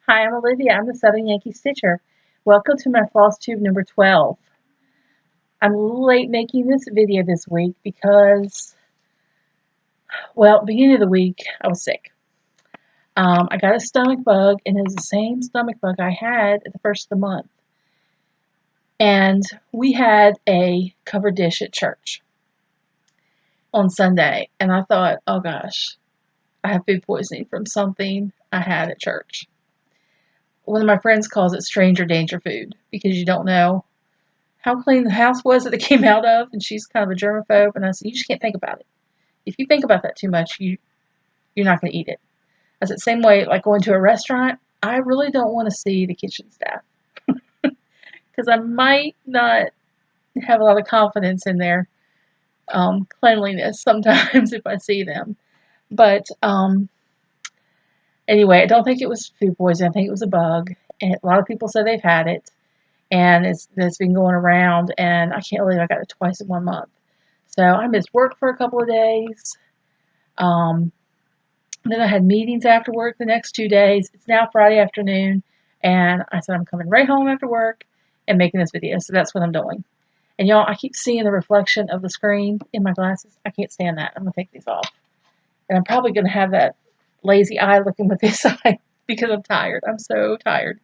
Hi, I'm Olivia. I'm the Southern Yankee Stitcher. Welcome to my Flosstube number 12. I'm a little late making this video this week because, well, beginning of the week, I was sick. I got a stomach bug, and it was the same stomach bug I had at the first of the month. And we had a covered dish at church on Sunday, and I thought, oh gosh, I have food poisoning from something I had at church. One of my friends calls it stranger danger food because you don't know how clean the house was that it came out of, and she's kind of a germaphobe, and I said, you just can't think about it. If you think about that too much, you're not going to eat it. I said, same way, like going to a restaurant, I really don't want to see the kitchen staff because I might not have a lot of confidence in their cleanliness sometimes if I see them. But anyway, I don't think it was food poisoning. I think it was a bug, and a lot of people say they've had it. And it's been going around, and I can't believe I got it twice in 1 month. So I missed work for a couple of days. Then I had meetings after work the next 2 days. It's now Friday afternoon, and I said I'm coming right home after work and making this video. So that's what I'm doing. And y'all, I keep seeing the reflection of the screen in my glasses. I can't stand that. I'm going to take these off. And I'm probably going to have that lazy eye looking with this eye because I'm tired. I'm so tired.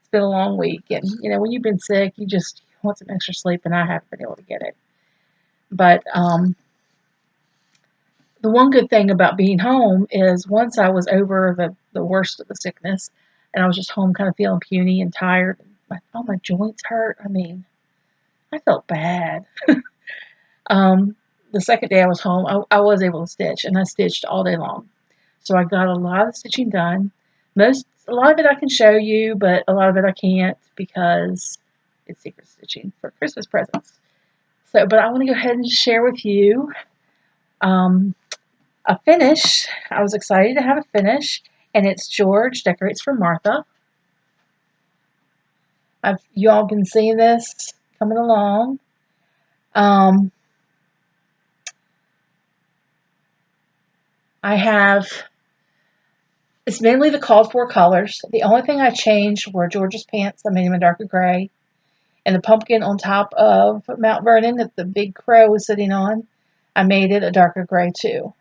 It's been a long week, and when you've been sick, you just want some extra sleep, and I haven't been able to get it. But the one good thing about being home is once I was over the worst of the sickness, and I was just home kind of feeling puny and tired, all my joints hurt. I mean, I felt bad. The second day I was home, I was able to stitch, and I stitched all day long. So I got a lot of stitching done. A lot of it I can show you, but a lot of it I can't because it's secret stitching for Christmas presents. So, but I want to go ahead and share with you a finish. I was excited to have a finish, and it's George Decorates for Martha. You all been seeing this coming along. It's mainly the called for colors. The only thing I changed were George's pants. I made him a darker gray. And the pumpkin on top of Mount Vernon that the big crow was sitting on, I made it a darker gray too.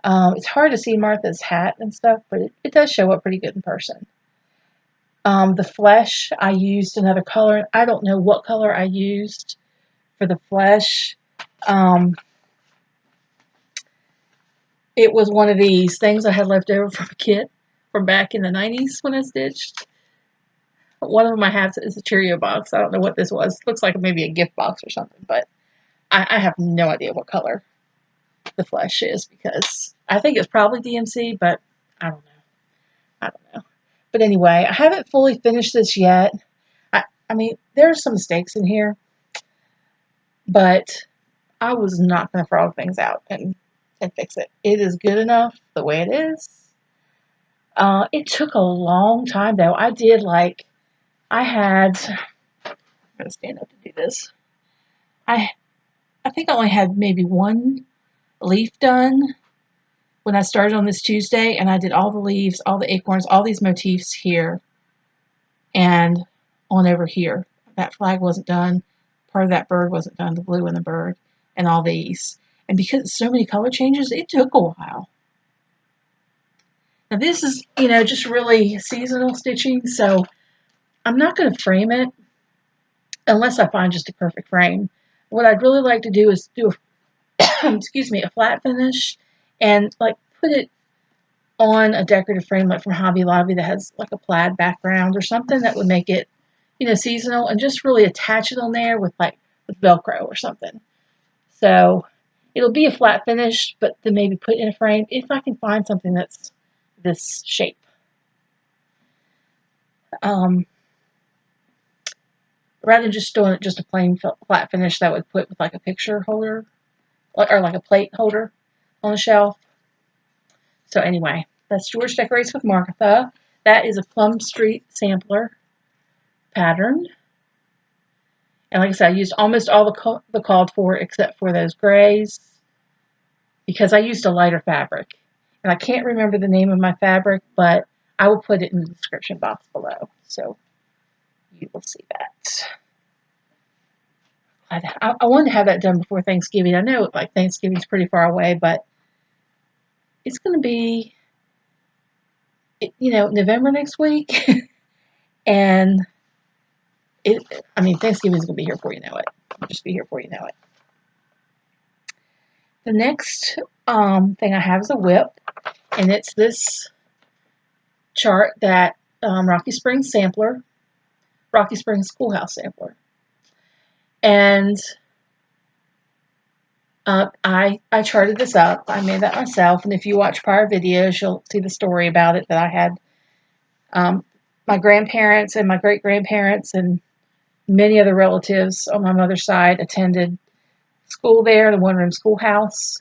It's hard to see Martha's hat and stuff, but it does show up pretty good in person. The flesh, I used another color. I don't know what color I used for the flesh. It was one of these things I had left over from a kit from back in the 90s when I stitched. One of them I have is a Cheerio box. I don't know what this was. Looks like maybe a gift box or something, but I have no idea what color the flesh is because I think it's probably DMC, but I don't know. But anyway, I haven't fully finished this yet. I mean, there's some mistakes in here, but I was not going to throw things out and fix it. It is good enough the way it is. It took a long time though. I'm going to stand up to do this. I think I only had maybe one leaf done when I started on this Tuesday, and I did all the leaves, all the acorns, all these motifs here and on over here. That flag wasn't done. Part of that bird wasn't done, the blue and the bird, and all these. And because it's so many color changes, it took a while. Now this is, just really seasonal stitching, so I'm not going to frame it unless I find just a perfect frame. What I'd really like to do is do a flat finish and like put it on a decorative frame like from Hobby Lobby that has like a plaid background or something that would make it, seasonal, and just really attach it on there with Velcro or something. So it'll be a flat finish, but then maybe put in a frame if I can find something that's this shape. Rather than just doing just a plain flat finish that would put with like a picture holder or like a plate holder on the shelf. So anyway, that's George Decorates with Martha. That is a Plum Street sampler pattern. And like I said, I used almost all the called for except for those grays because I used a lighter fabric. And I can't remember the name of my fabric, but I will put it in the description box below, so you will see that. I wanted to have that done before Thanksgiving. I know like Thanksgiving's pretty far away, but it's going to be, November next week, and Thanksgiving's going to be here before you know it. It'll just be here before you know it. The next thing I have is a whip, and it's this chart that Rocky Springs Schoolhouse Sampler. And I charted this up. I made that myself, and if you watch prior videos, you'll see the story about it, that I had my grandparents and my great-grandparents and many other relatives on my mother's side attended school there, the one-room schoolhouse,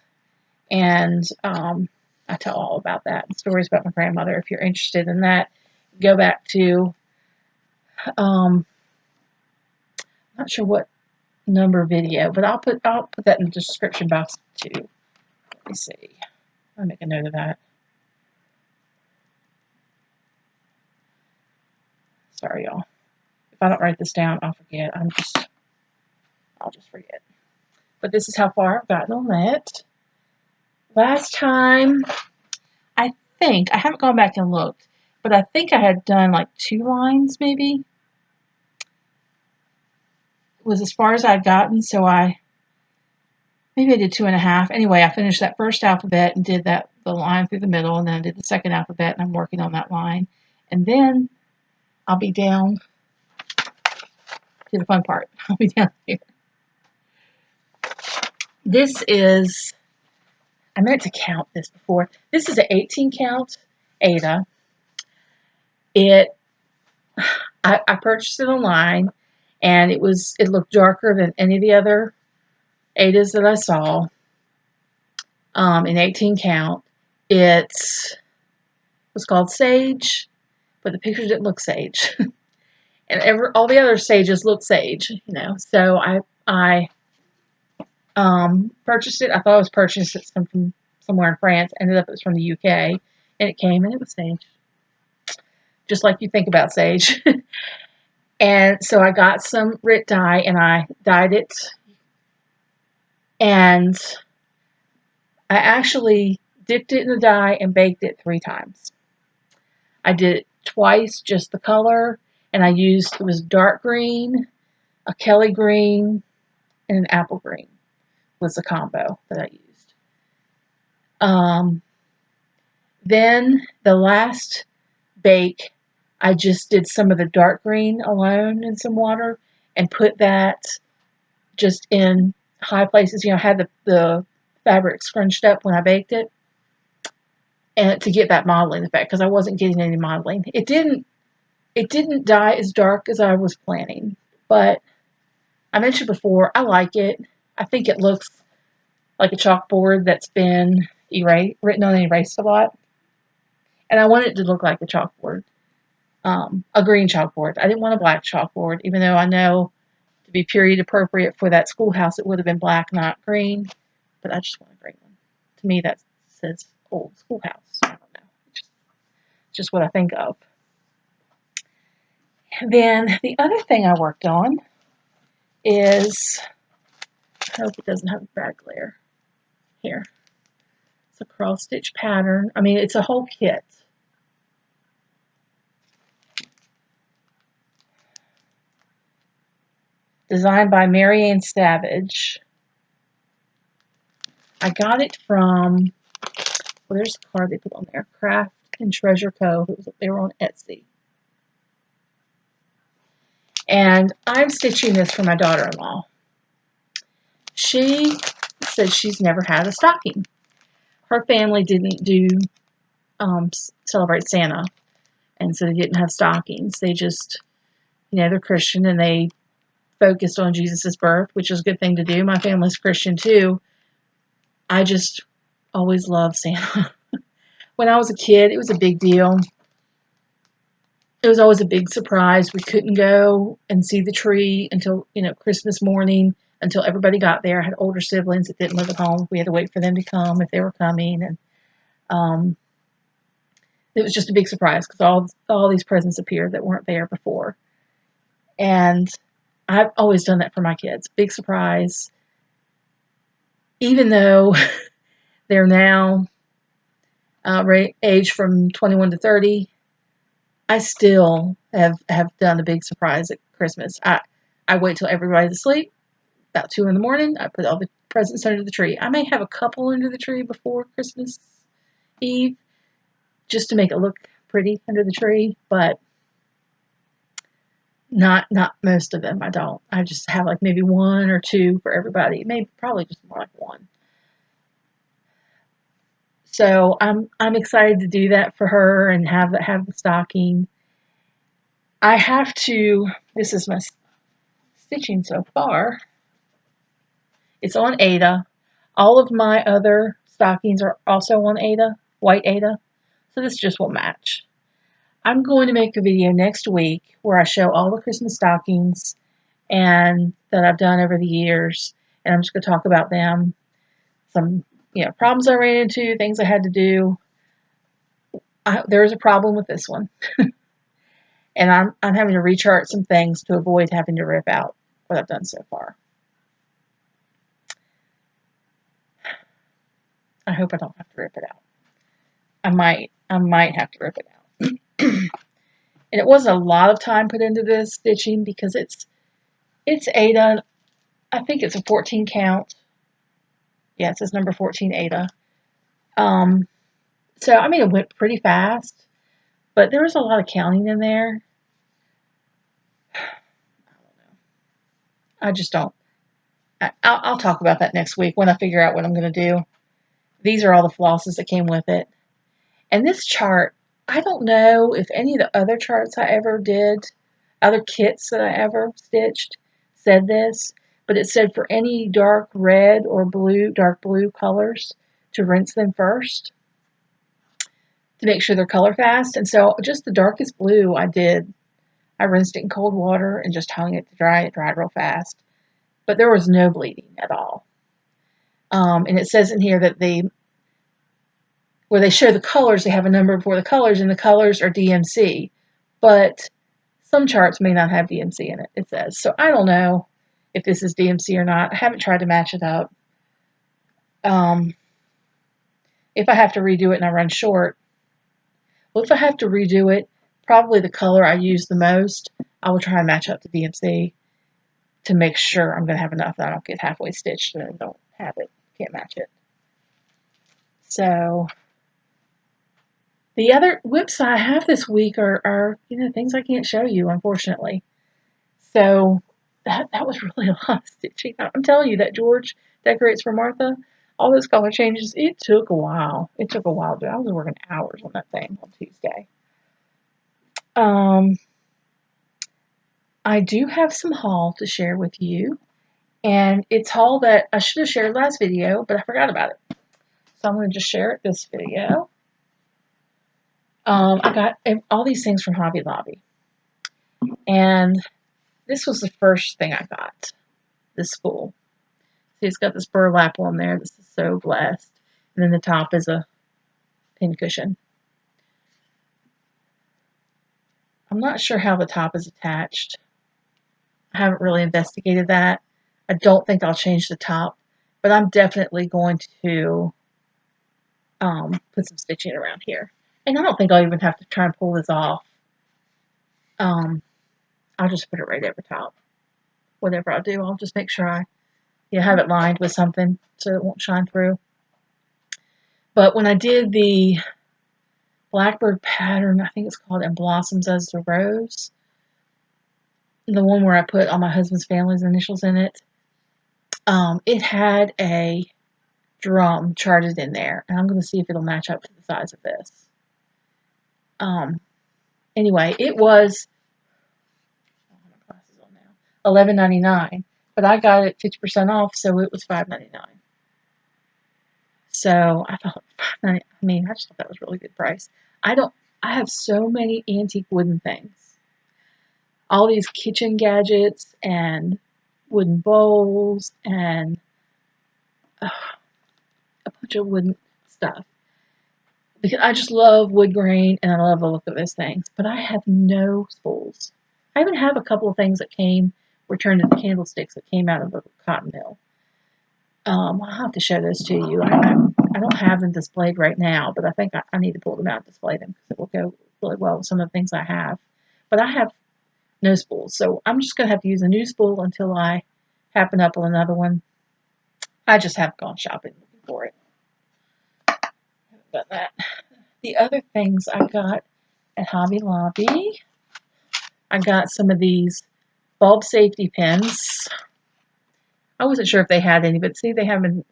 and I tell all about that and stories about my grandmother. If you're interested in that, go back to, I'm not sure what number video, but I'll put that in the description box too. Let me see. I'll make a note of that. Sorry, y'all. If I don't write this down, I'll forget. I'll just forget. But this is how far I've gotten on that. Last time, I haven't gone back and looked, but I think I had done like 2 lines maybe. It was as far as I'd gotten, so maybe I did 2.5. Anyway, I finished that first alphabet and did the line through the middle, and then I did the second alphabet, and I'm working on that line. And then I'll be down to the fun part. I'll be down here. This is, I meant to count this before. This is an 18 count Aida. I purchased it online, and it looked darker than any of the other Aidas that I saw. In 18 count. It was called Sage, but the pictures didn't look sage. And all the other sages look sage, So I purchased it. I thought I was purchasing it from somewhere in France. Ended up it was from the UK, and it came and it was sage, just like you think about sage. And so I got some Rit dye and I dyed it, and I actually dipped it in the dye and baked it 3 times. I did it twice, just the color, and it was dark green, a Kelly green, and an apple green was the combo that I used. Then the last bake, I just did some of the dark green alone in some water and put that just in high places. I had the fabric scrunched up when I baked it, and to get that modeling effect, because I wasn't getting any modeling. It didn't dye as dark as I was planning, but I mentioned before, I like it. I think it looks like a chalkboard that's been written on and erased a lot, and I want it to look like a chalkboard, a green chalkboard. I didn't want a black chalkboard, even though I know to be period appropriate for that schoolhouse, it would have been black, not green, but I just want a green one. To me, that says old schoolhouse. I don't know. Just what I think of. And then the other thing I worked on is, I hope it doesn't have a bad glare. Here. It's a cross stitch pattern. It's a whole kit. Designed by Marianne Savage. I got it from, there's the card they put on there, Craft and Treasure Co. They were on Etsy. And I'm stitching this for my daughter-in-law. She said she's never had a stocking. Her family didn't celebrate Santa, and so they didn't have stockings. They just, they're Christian, and they focused on Jesus' birth, which is a good thing to do. My family's Christian too. I just always loved Santa. When I was a kid, it was a big deal. It was always a big surprise. We couldn't go and see the tree until, Christmas morning, until everybody got there. I had older siblings that didn't live at home. We had to wait for them to come if they were coming. And it was just a big surprise because all these presents appeared that weren't there before. And I've always done that for my kids. Big surprise. Even though they're now aged from 21 to 30, I still have done a big surprise at Christmas. I wait till everybody's asleep. About 2 in the morning, I put all the presents under the tree. I may have a couple under the tree before Christmas Eve, just to make it look pretty under the tree, but not most of them. I don't. I just have like maybe 1 or 2 for everybody. Maybe probably just more like 1. So I'm excited to do that for her and have the stocking. I have to. This is my stitching so far. It's on Aida. All of my other stockings are also on Aida, white Aida. So this just will match. I'm going to make a video next week where I show all the Christmas stockings and that I've done over the years, and I'm just going to talk about them. Some problems I ran into, things I had to do. There is a problem with this one, and I'm having to rechart some things to avoid having to rip out what I've done so far. I hope I don't have to rip it out. I might have to rip it out. And it wasn't a lot of time put into this stitching because it's Aida. I think it's a 14 count. Yeah, it says number 14 Aida. So I mean it went pretty fast, but there was a lot of counting in there. I don't know. I just don't. I'll talk about that next week when I figure out what I'm going to do. These are all the flosses that came with it. And this chart, I don't know if any of the other charts I ever did, other kits that I ever stitched, said this, but it said for any dark red or blue, dark blue colors, to rinse them first to make sure they're color fast. And so just the darkest blue I rinsed it in cold water and just hung it to dry. It dried real fast. But there was no bleeding at all. And it says in here that where they show the colors, they have a number for the colors, and the colors are DMC. But some charts may not have DMC in it, it says. So I don't know if this is DMC or not. I haven't tried to match it up. If I have to redo it and I run short, well, if I have to redo it, probably the color I use the most, I will try and match up to DMC to make sure I'm going to have enough that I don't get halfway stitched and I don't have it, can't match it. So the other whips I have this week are things I can't show you, unfortunately. So that was really a lot of stitching. I'm telling you, that George Decorates for Martha, all those color changes, it took a while. It took a while. I was working hours on that thing on Tuesday. I do have some haul to share with you, and it's haul that I should have shared last video, but I forgot about it. So I'm going to just share it this video. I got all these things from Hobby Lobby, and this was the first thing I got, this spool. See, it's got this burlap on there. This is so blessed. And then the top is a pin cushion. I'm not sure how the top is attached. I haven't really investigated that. I don't think I'll change the top, but I'm definitely going to put some stitching around here. And I don't think I'll even have to try and pull this off. I'll just put it right over top. Whatever I do, I'll just make sure I have it lined with something so it won't shine through. But when I did the Blackbird pattern, I think it's called And Blossoms as the Rose, the one where I put all my husband's family's initials in it, it had a drum charted in there, and I'm going to see if it'll match up to the size of this. Anyway, it was $11.99, but I got it 50% off, so it was $5.99. So I thought, I just thought that was a really good price. I have so many antique wooden things. All these kitchen gadgets and wooden bowls and a bunch of wooden stuff. because I just love wood grain and I love the look of those things. But I have no spools. I even have a couple of things that were turned into candlesticks that came out of the cotton mill. I'll have to show those to you. I don't have them displayed right now, but I think I need to pull them out and display them because it will go really well with some of the things I have. But I have no spools, so I'm just going to have to use a new spool until I happen up on another one. I just haven't gone shopping looking for it. Haven't done that. The other things I got at Hobby Lobby, I got some of these bulb safety pins. I wasn't sure if they had any, but see, they have a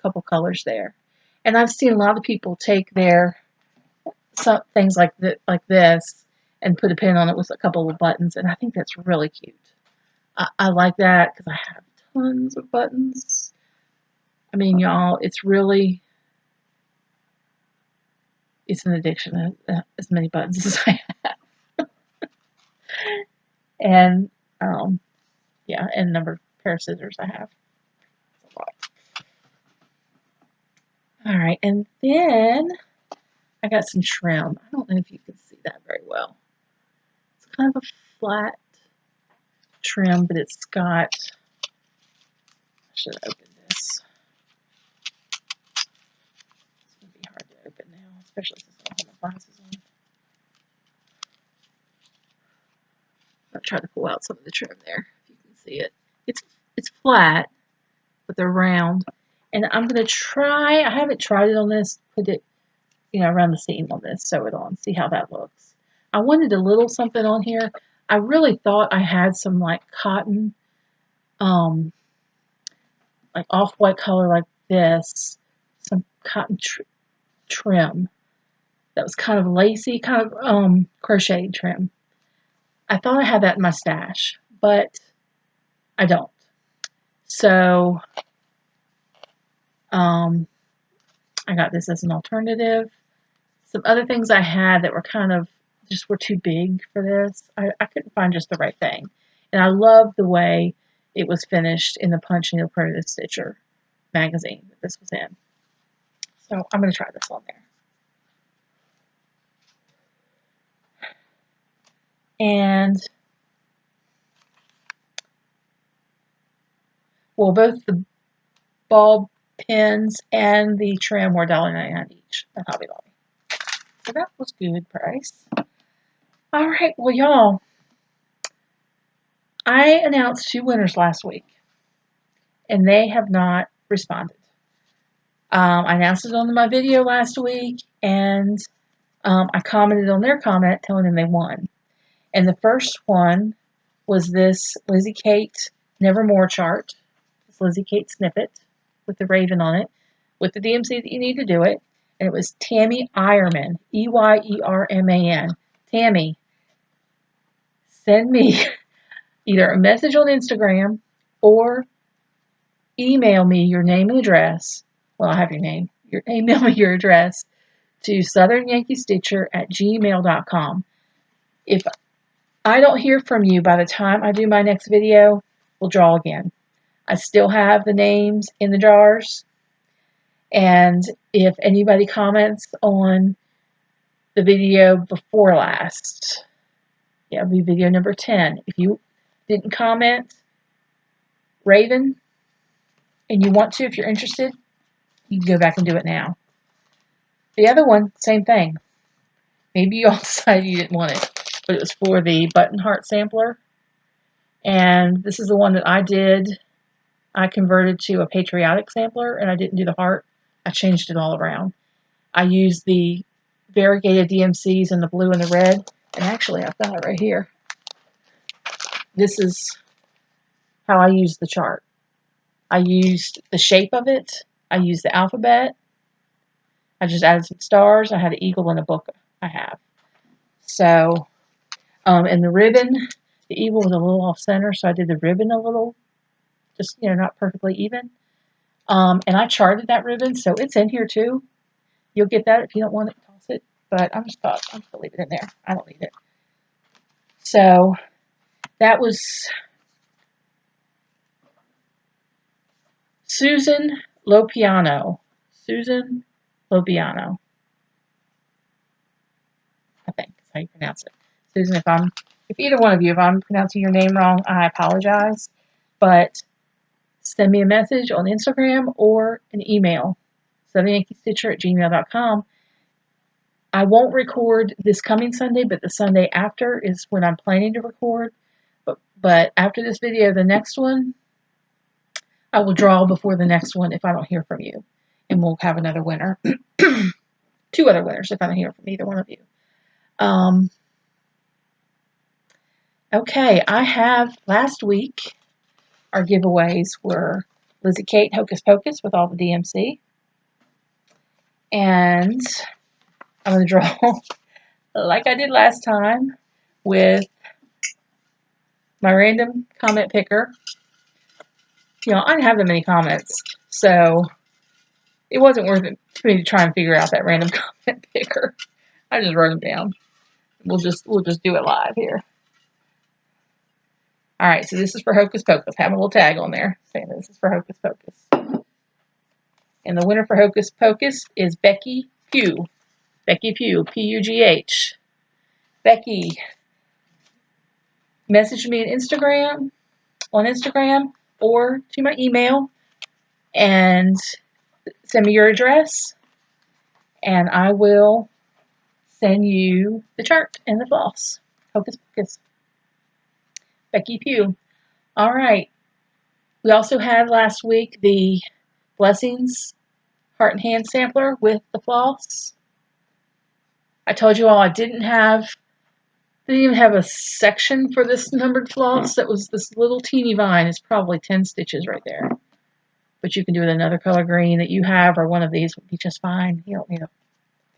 couple colors there. And I've seen a lot of people take some things like this and put a pin on it with a couple of buttons, and I think that's really cute. I like that because I have tons of buttons. I mean, y'all, it's an addiction, as many buttons as I have. And, yeah, and a number of pair of scissors I have. That's a lot. All right, and then I got some trim. I don't know if you can see that very well. It's kind of a flat trim, but it's got, I should open this. It's going to be hard to open now, especially since I don't have my glasses on. I'll try to pull out some of the trim there, if you can see it. It's flat, but they're round. And I'm going to try, I haven't tried it on this, put it, around the seam on this, sew it on, see how that looks. I wanted a little something on here. I really thought I had some like cotton, like off-white color like this, some cotton trim that was kind of lacy, kind of crocheted trim. I thought I had that in my stash, but I don't. So I got this as an alternative. Some other things I had that were kind of were too big for this. I couldn't find just the right thing. And I love the way it was finished in the Punch Needle Printed Stitcher magazine that this was in. So I'm going to try this on there. And, well, both the bulb pins and the trim were $1.99 each at Hobby Lobby. So that was good price. All right, well, y'all, I announced 2 winners last week, and they have not responded. I announced it on my video last week, and I commented on their comment telling them they won. And the first one was this Lizzie Kate Nevermore chart. This Lizzie Kate snippet with the raven on it, with the DMC that you need to do it. And it was Tammy Eyerman, Eyerman. Tammy, send me either a message on Instagram or email me your name and address. Well, I have your name. Email me your address to southernyankeestitcher@gmail.com. If I don't hear from you by the time I do my next video, we'll draw again. I still have the names in the jars. And if anybody comments on the video before last, it'll be video number 10. If you didn't comment, Raven, and you want to, if you're interested, you can go back and do it now. The other one, same thing. Maybe you all decided you didn't want it, but it was for the button heart sampler. And this is the one that I did. I converted to a patriotic sampler, and I didn't do the heart. I changed it all around. I used the variegated DMCs in the blue and the red. And actually, I've got it right here. This is how I used the chart. I used the shape of it. I used the alphabet. I just added some stars. I had an eagle in a book I have. So, and the ribbon, the eagle was a little off center, so I did the ribbon a little, just, not perfectly even. And I charted that ribbon, so it's in here too. You'll get that if you don't want it, toss it. But I'm just going to leave it in there. I don't need it. So that was Susan Lopiano. Susan Lopiano. how you pronounce it. Susan, if either one of you, if I'm pronouncing your name wrong, I apologize. But send me a message on Instagram or an email, southernyankeestitcher@gmail.com. I won't record this coming Sunday, but the Sunday after is when I'm planning to record. But after this video, the next one, I will draw before the next one if I don't hear from you. And we'll have another winner. 2 other winners if I don't hear from either one of you. Okay, I have last week, our giveaways were Lizzie Kate Hocus Pocus with all the DMC. And I'm going to draw like I did last time with my random comment picker. You know, I didn't have that many comments, so it wasn't worth it for me to try and figure out that random comment picker. I just wrote them down. We'll just do it live here. All right, so this is for Hocus Pocus. Have a little tag on there saying this is for Hocus Pocus. And the winner for Hocus Pocus is Becky Pugh. Becky Pugh, P-U-G-H. Becky, message me on Instagram or to my email and send me your address, and I will send you the chart and the floss. Hocus Pocus. Becky Pugh. All right. We also had last week the Blessings Heart and Hand Sampler with the floss. I told you all I didn't even have a section for this numbered floss. That was this little teeny vine. It's probably 10 stitches right there. But you can do it another color green that you have, or one of these would be just fine. You don't need a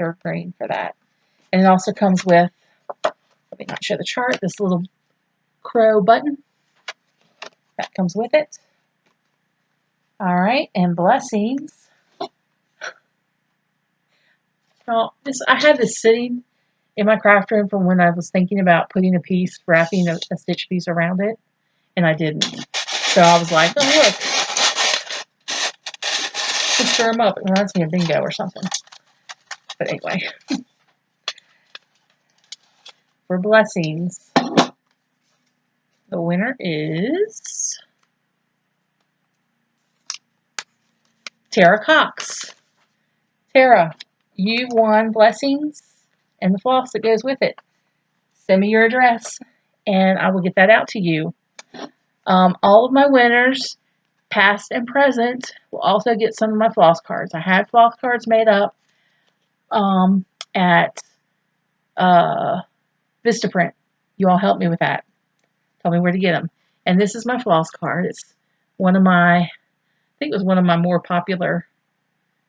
3rd green for that. And it also comes with, let me not show the chart, this little crow button. That comes with it. All right, and Blessings. Well, I had this sitting in my craft room from when I was thinking about putting a piece, wrapping a stitch piece around it, and I didn't. So I was like, oh, look. Let's stir them up. It reminds me of bingo or something. But anyway. For Blessings, the winner is Tara Cox. Tara, you won Blessings and the floss that goes with it. Send me your address, and I will get that out to you. All of my winners, past and present, will also get some of my floss cards. I had floss cards made up at Vistaprint. You all helped me with that. Tell me where to get them. And this is my floss card. It's one of my, I think it was one of my more popular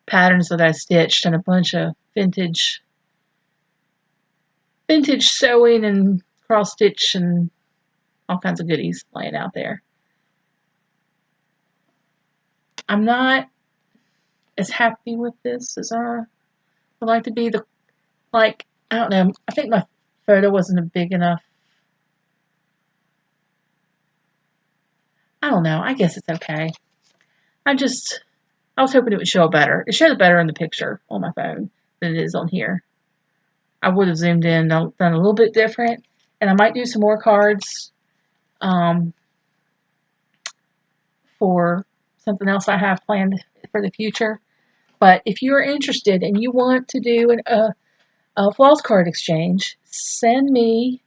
patterns that I stitched, and a bunch of vintage sewing and cross stitch and all kinds of goodies laying out there. I'm not as happy with this as I would like to be. I don't know, I think my photo wasn't big enough. I don't know, I guess it's okay. I was hoping it would show better. It showed better in the picture on my phone than it is on here. I would have zoomed in, done a little bit different, and I might do some more cards for something else I have planned for the future. But if you are interested and you want to do a floss card exchange, send me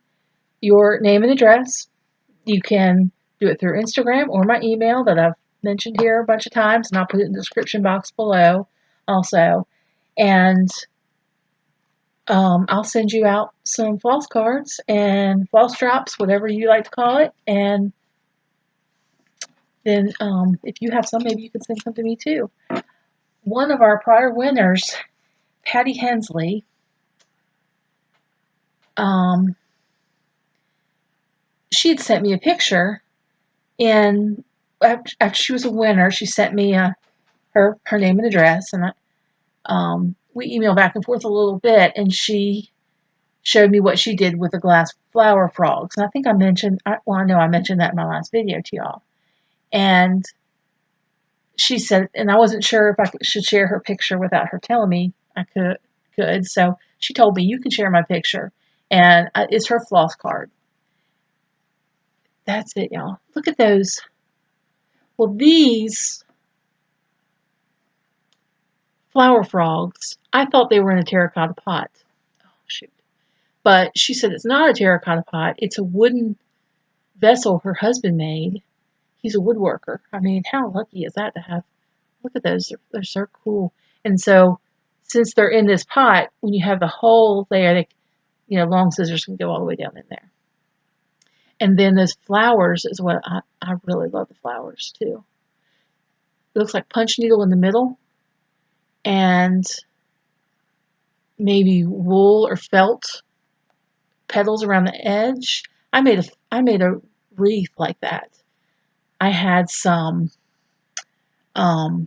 your name and address. You can do it through Instagram or my email that I've mentioned here a bunch of times, and I'll put it in the description box below also. And I'll send you out some floss cards and floss drops, whatever you like to call it. And then if you have some, maybe you can send some to me too. One of our prior winners, Patty Hensley, she had sent me a picture, and after she was a winner, she sent me her name and address, and we emailed back and forth a little bit, and she showed me what she did with the glass flower frogs. And I think I mentioned, I know I mentioned that in my last video to y'all. And she said, and I wasn't sure if I should share her picture without her telling me I could. So she told me, you can share my picture. And it's her floss card. That's it, y'all. Look at those. Well, these flower frogs, I thought they were in a terracotta pot. Oh, shoot. But she said it's not a terracotta pot. It's a wooden vessel her husband made. He's a woodworker. I mean, how lucky is that to have? Look at those. They're so cool. And so, since they're in this pot, when you have the hole there, they, long scissors can go all the way down in there. And then those flowers is what I really love the flowers too. It looks like punch needle in the middle and maybe wool or felt petals around the edge. I made a wreath like that. I had some well,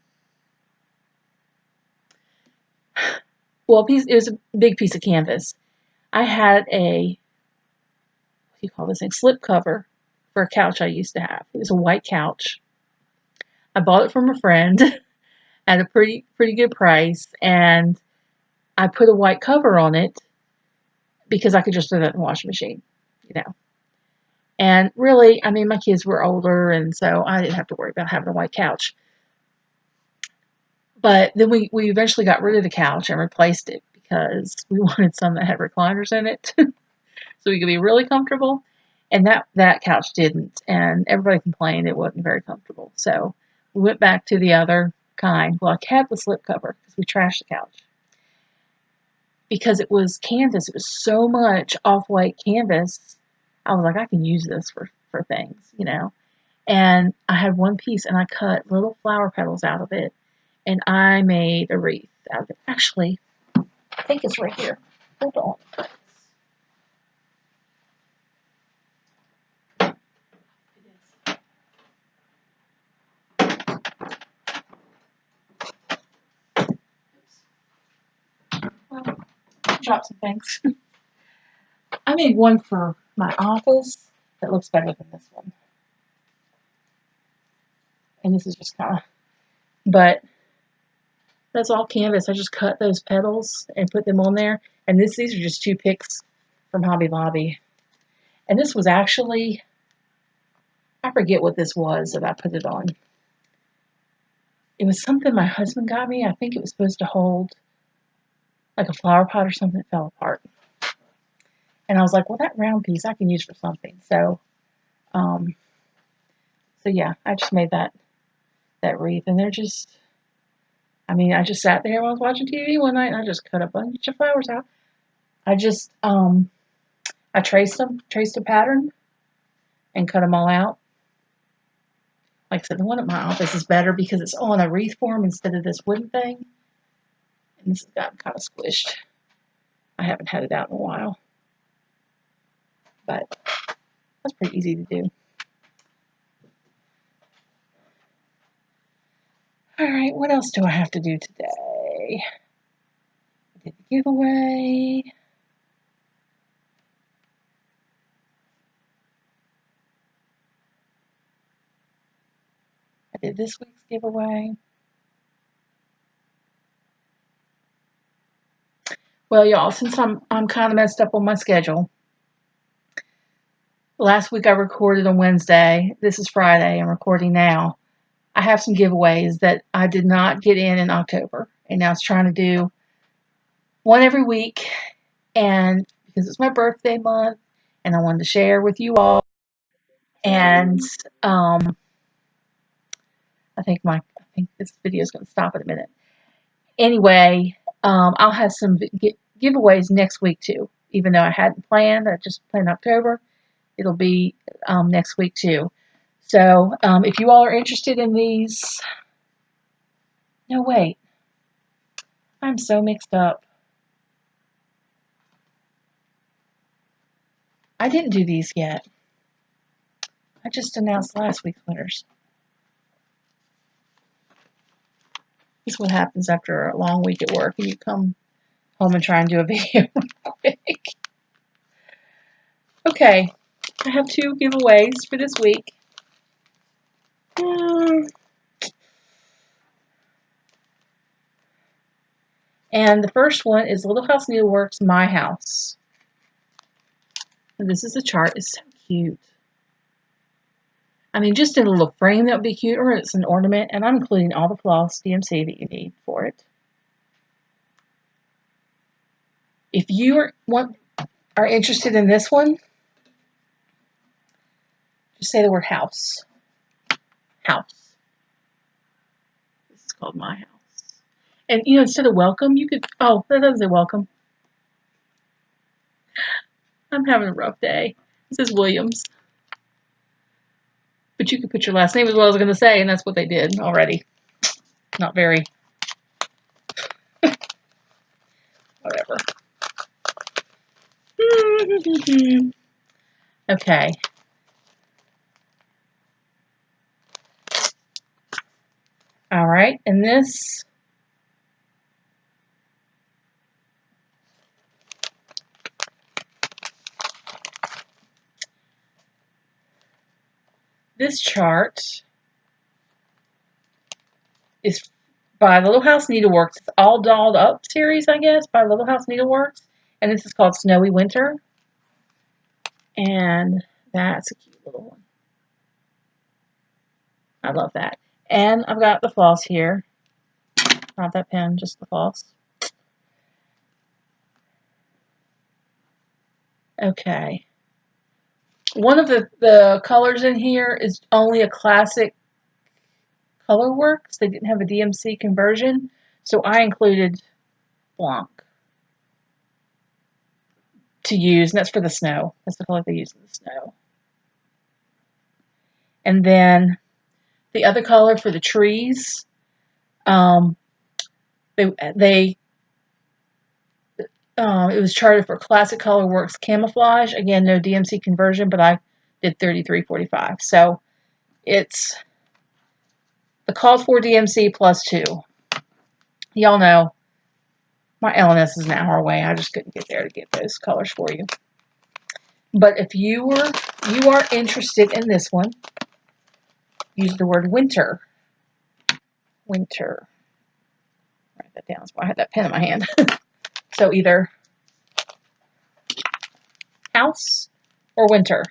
it was a big piece of canvas. I had a, what do you call this thing, slip cover for a couch I used to have. It was a white couch. I bought it from a friend at a pretty good price, and I put a white cover on it because I could just throw that in the washing machine, you know. And really, I mean, my kids were older, and so I didn't have to worry about having a white couch. But then we eventually got rid of the couch and replaced it because we wanted some that had recliners in it so we could be really comfortable. And that couch didn't, and everybody complained it wasn't very comfortable. So we went back to the other kind. Well, I kept the slipcover because we trashed the couch. Because it was canvas, it was so much off-white canvas, I was like, I can use this for things, you know. And I had one piece, and I cut little flower petals out of it, and I made a wreath out of it. Actually, I think it's right here. Hold on. Well, drop some things. I made one for my office that looks better than this one. And this is just kind of, but that's all canvas. I just cut those petals and put them on there. And these are just 2 picks from Hobby Lobby. And this was actually, I forget what this was that I put it on. It was something my husband got me. I think it was supposed to hold like a flower pot or something that fell apart. And I was like, well, that round piece I can use for something. So yeah, I just made that wreath. And they're just, I mean, I just sat there while I was watching TV one night and I just cut a bunch of flowers out. I just, I traced a pattern and cut them all out. Like I said, the one at my office is better because it's on a wreath form instead of this wooden thing. And this has gotten kind of squished. I haven't had it out in a while. But that's pretty easy to do. Alright, what else do I have to do today? I did the giveaway. I did this week's giveaway. Well, y'all, since I'm kind of messed up on my schedule. Last week I recorded on Wednesday. This is Friday. I'm recording now. I have some giveaways that I did not get in October. And I was trying to do one every week. And because it's my birthday month, and I wanted to share with you all. And I think this video is going to stop in a minute. Anyway, I'll have some giveaways next week too. Even though I hadn't planned, I just planned October. It'll be next week too. So if you all are interested in these, no wait, I'm so mixed up. I didn't do these yet. I just announced last week's winners. This is what happens after a long week at work and you come home and try and do a video quick. Okay, I have 2 giveaways for this week. And the first one is Little House Needleworks My House. This is the chart. It's so cute. I mean, just in a little frame that would be cute, or it's an ornament, and I'm including all the floss DMC that you need for it. If you are interested in this one, just say the word house. House. This is called my house. And, you know, instead of welcome, you could, oh, that doesn't say welcome. I'm having a rough day. It says Williams. But you could put your last name as well, as I was going to say, and that's what they did already. Not very. Whatever. Okay. All right, and this chart is by Little House Needleworks. It's All Dolled Up series, I guess, by Little House Needleworks. And this is called Snowy Winter. And that's a cute little one. I love that. And I've got the floss here. Not that pen, just the floss. Okay. One of the colors in here is only a classic Colorworks. They didn't have a DMC conversion, so I included Blanc to use, and that's for the snow. That's the color they use in the snow. And then the other color for the trees, it was charted for Classic Colorworks Camouflage. Again, no DMC conversion, but I did 33.45. So it's the called for DMC plus 2. Y'all know my LNS is an hour away. I just couldn't get there to get those colors for you. But if you are interested in this one, use the word winter. Winter. Write that down. That's why I had that pen in my hand. So either house or winter.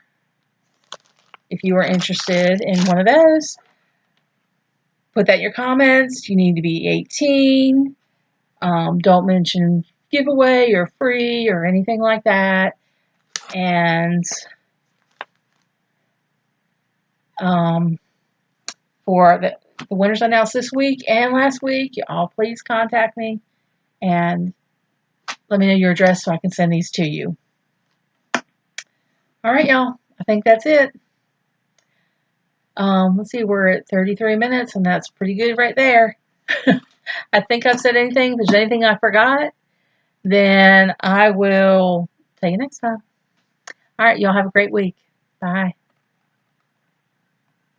If you are interested in one of those, put that in your comments. You need to be 18. Don't mention giveaway or free or anything like that. And for the winners announced this week and last week, y'all please contact me and let me know your address so I can send these to you. All right, y'all. I think that's it. Let's see, we're at 33 minutes, and that's pretty good right there. I think I've said anything. If there's anything I forgot, then I will tell you next time. All right, y'all have a great week. Bye.